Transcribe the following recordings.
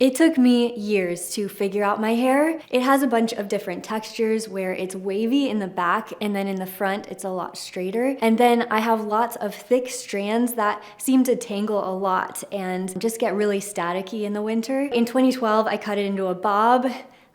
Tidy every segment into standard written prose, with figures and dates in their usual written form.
It took me years to figure out my hair. It has a bunch of different textures where it's wavy in the back and then in the front it's a lot straighter. And then I have lots of thick strands that seem to tangle a lot and just get really staticky in the winter. In 2012, I cut it into a bob.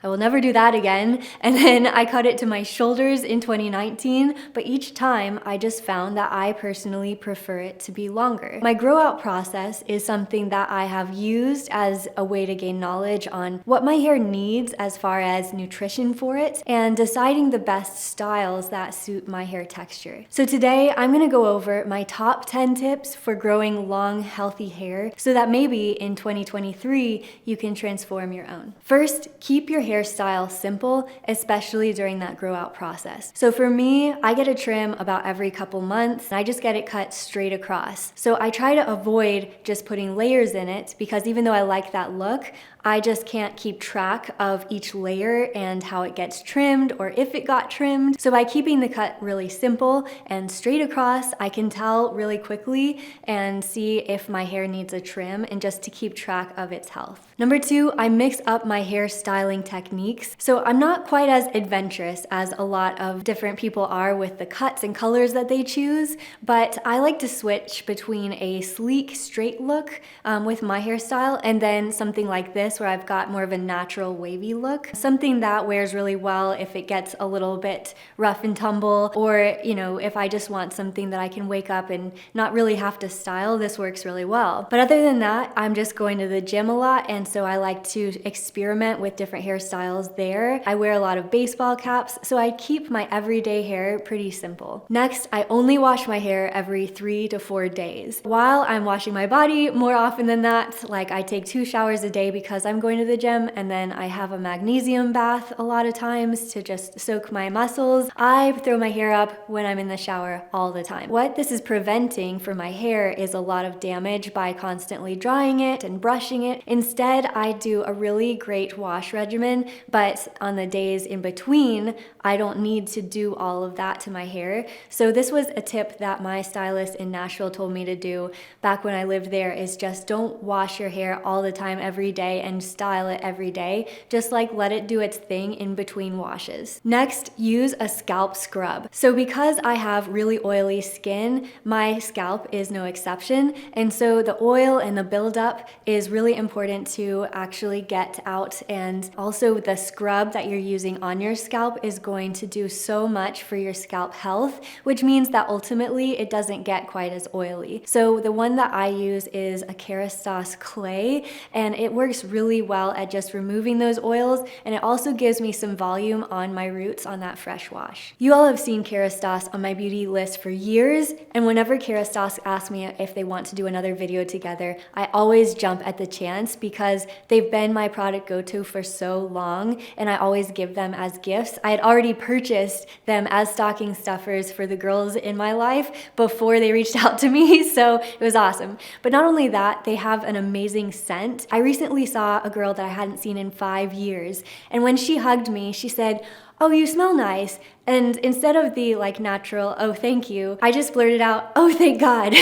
I will never do that again. And then I cut it to my shoulders in 2019, but each time I just found that I personally prefer it to be longer. My grow out process is something that I have used as a way to gain knowledge on what my hair needs as far as nutrition for it and deciding the best styles that suit my hair texture. So today I'm gonna go over my top 10 tips for growing long, healthy hair so that maybe in 2023 you can transform your own. First, keep your hairstyle simple, especially during that grow out process. So for me, I get a trim about every couple months and I just get it cut straight across. So I try to avoid just putting layers in it because even though I like that look, I just can't keep track of each layer and how it gets trimmed or if it got trimmed. So by keeping the cut really simple and straight across, I can tell really quickly and see if my hair needs a trim and just to keep track of its health. Number two, I mix up my hair styling techniques. So I'm not quite as adventurous as a lot of different people are with the cuts and colors that they choose, but I like to switch between a sleek, straight look with my hairstyle and then something like this where I've got more of a natural wavy look. Something that wears really well if it gets a little bit rough and tumble, or if I just want something that I can wake up and not really have to style, this works really well. But other than that, I'm just going to the gym a lot, and so I like to experiment with different hairstyles there. I wear a lot of baseball caps, so I keep my everyday hair pretty simple. Next, I only wash my hair every 3 to 4 days. While I'm washing my body more often than that, like I take 2 showers a day because I'm going to the gym, and then I have a magnesium bath a lot of times to just soak my muscles. I throw my hair up when I'm in the shower all the time. What this is preventing for my hair is a lot of damage by constantly drying it and brushing it. Instead, I do a really great wash regimen, but on the days in between, I don't need to do all of that to my hair. So this was a tip that my stylist in Nashville told me to do back when I lived there, is just don't wash your hair all the time every day and style it every day. Just like let it do its thing in between washes. Next, use a scalp scrub. So because I have really oily skin, my scalp is no exception. And so the oil and the buildup is really important to actually get out. And also the scrub that you're using on your scalp is going to do so much for your scalp health, which means that ultimately it doesn't get quite as oily. So the one that I use is a Kerastase clay, and it works really well at just removing those oils, and it also gives me some volume on my roots on that fresh wash. You all have seen Kerastase on my beauty list for years, and whenever Kerastase asks me if they want to do another video together, I always jump at the chance because they've been my product go-to for so long, and I always give them as gifts. I had already purchased them as stocking stuffers for the girls in my life before they reached out to me, so it was awesome. But not only that, they have an amazing scent. I recently saw a girl that I hadn't seen in 5 years, and when she hugged me, she said, "Oh, you smell nice." And instead of the natural, "Oh, thank you," I just blurted out, "Oh, thank God."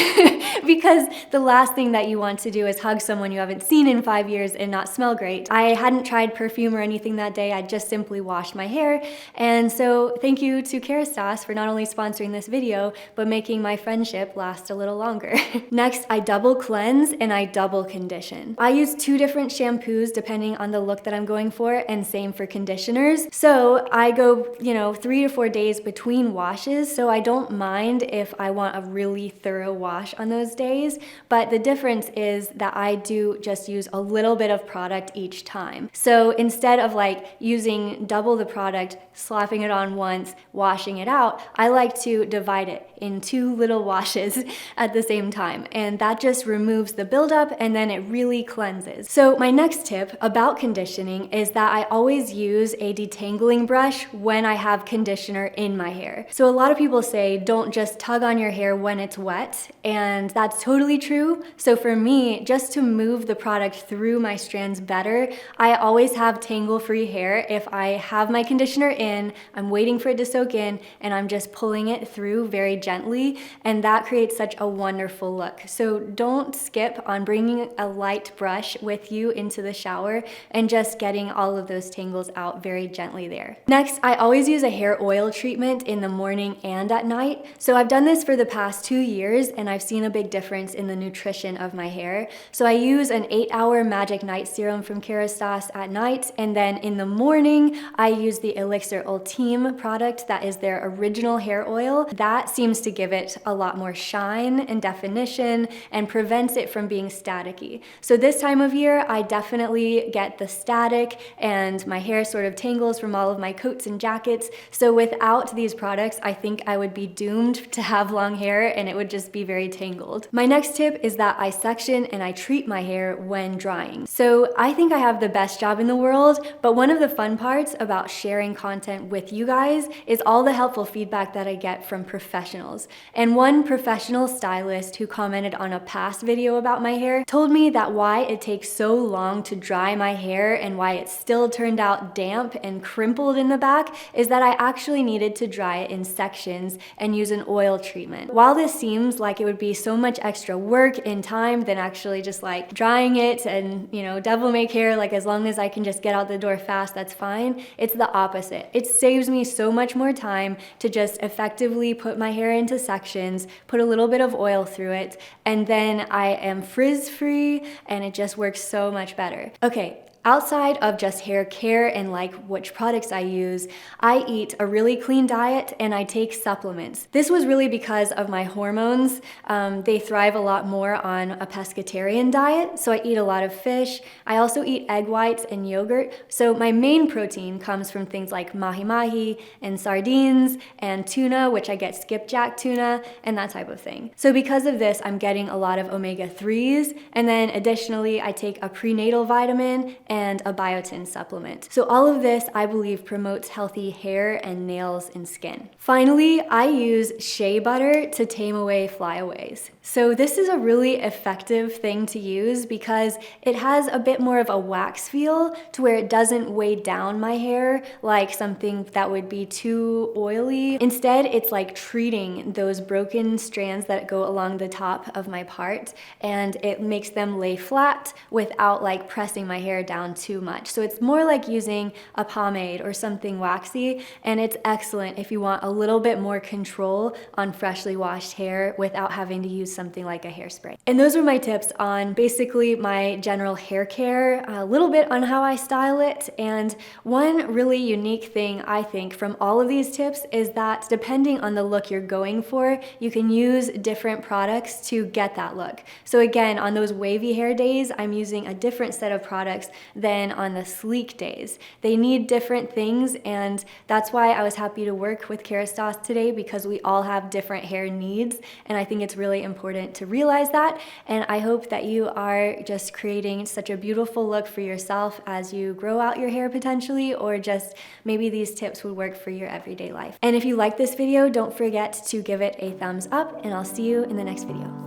Because the last thing that you want to do is hug someone you haven't seen in 5 years and not smell great. I hadn't tried perfume or anything that day. I just simply washed my hair. And so thank you to Kerastase for not only sponsoring this video, but making my friendship last a little longer. Next, I double cleanse and I double condition. I use 2 different shampoos depending on the look that I'm going for, and same for conditioners. So I go, 3 to 4 days between washes, so I don't mind if I want a really thorough wash on those days, but the difference is that I do just use a little bit of product each time. So instead of using double the product, slapping it on once, washing it out, I like to divide it in 2 little washes at the same time, and that just removes the buildup and then it really cleanses. So my next tip about conditioning is that I always use a detangling brush wash when I have conditioner in my hair. So a lot of people say don't just tug on your hair when it's wet, and that's totally true. So for me, just to move the product through my strands better, I always have tangle-free hair. If I have my conditioner in, I'm waiting for it to soak in, and I'm just pulling it through very gently, and that creates such a wonderful look. So don't skip on bringing a light brush with you into the shower and just getting all of those tangles out very gently there. Next, I always use a hair oil treatment in the morning and at night. So I've done this for the past 2 years, and I've seen a big difference in the nutrition of my hair. So I use an 8-hour Magic Night Serum from Kerastase at night, and then in the morning, I use the Elixir Ultime product that is their original hair oil. That seems to give it a lot more shine and definition and prevents it from being staticky. So this time of year, I definitely get the static and my hair sort of tangles from all of my coats and jackets. So without these products, I think I would be doomed to have long hair and it would just be very tangled. My next tip is that I section and I treat my hair when drying. So I think I have the best job in the world, but one of the fun parts about sharing content with you guys is all the helpful feedback that I get from professionals. And one professional stylist who commented on a past video about my hair told me that why it takes so long to dry my hair and why it still turned out damp and crimpled in the back is that I actually needed to dry it in sections and use an oil treatment. While this seems like it would be so much extra work and time than actually just like drying it and, you know, devil may care, like as long as I can just get out the door fast, that's fine. It's the opposite. It saves me so much more time to just effectively put my hair into sections, put a little bit of oil through it, and then I am frizz-free and it just works so much better. Okay. Outside of just hair care and like which products I use, I eat a really clean diet and I take supplements. This was really because of my hormones. They thrive a lot more on a pescatarian diet, so I eat a lot of fish. I also eat egg whites and yogurt. So my main protein comes from things like mahi-mahi and sardines and tuna, which I get skipjack tuna and that type of thing. So because of this, I'm getting a lot of omega-3s, and then additionally, I take a prenatal vitamin and a biotin supplement. So all of this, I believe, promotes healthy hair and nails and skin. Finally, I use shea butter to tame away flyaways. So this is a really effective thing to use because it has a bit more of a wax feel to where it doesn't weigh down my hair like something that would be too oily. Instead, it's like treating those broken strands that go along the top of my part, and it makes them lay flat without like pressing my hair down too much. So it's more like using a pomade or something waxy, and it's excellent if you want a little bit more control on freshly washed hair without having to use something like a hairspray. And those are my tips on basically my general hair care, a little bit on how I style it, and one really unique thing I think from all of these tips is that depending on the look you're going for, you can use different products to get that look. So again, on those wavy hair days, I'm using a different set of products than on the sleek days. They need different things, and that's why I was happy to work with Kerastase today, because we all have different hair needs, and I think it's really important to realize that, and I hope that you are just creating such a beautiful look for yourself as you grow out your hair potentially, or just maybe these tips would work for your everyday life. And if you like this video, don't forget to give it a thumbs up, and I'll see you in the next video.